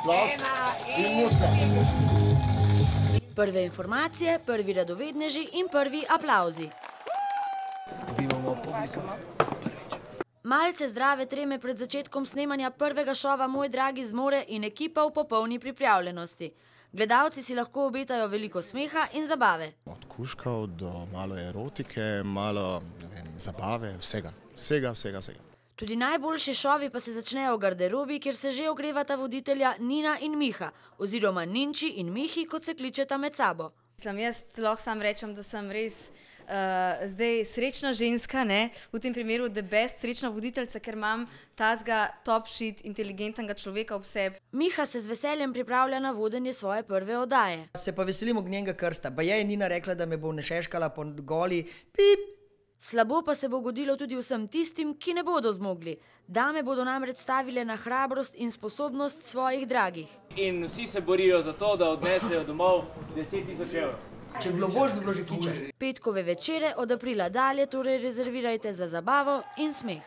Aplavz in muska. Prve informacije, prvi radovedneži in prvi aplavzi. Malce zdrave treme pred začetkom snemanja prvega šova Moj dragi zmore in ekipa v popolni pripravljenosti. Gledalci si lahko obetajo veliko smeha in zabave. Od kužkov do malo erotike, malo zabave, vsega. Tudi najboljši šovi pa se začnejo v garderobi, kjer se že ogrevata voditelja Nina in Miha, oziroma Ninči in Mihi, kot se kličeta med sabo. Jaz lahko sam rečem, da sem res zdaj srečna ženska, v tem primeru the best, srečna voditeljica, ker imam tazga top shit, inteligentnega človeka ob sebi. Miha se z veseljem pripravlja na vodenje svoje prve oddaje. Se pa veselim ognjenega krsta. Baje je Nina rekla, da me bo nešeškala po goli. Pip! Slabo pa se bo godilo tudi vsem tistim, ki ne bodo zmogli. Dame bodo namreč stavile na hrabrost in sposobnost svojih dragih. In vsi se borijo za to, da odnesejo domov 10.000 evrov. Če bi bilo bož, bi bilo že kičast. Petkove večere od aprila dalje torej rezervirajte za zabavo in smeh.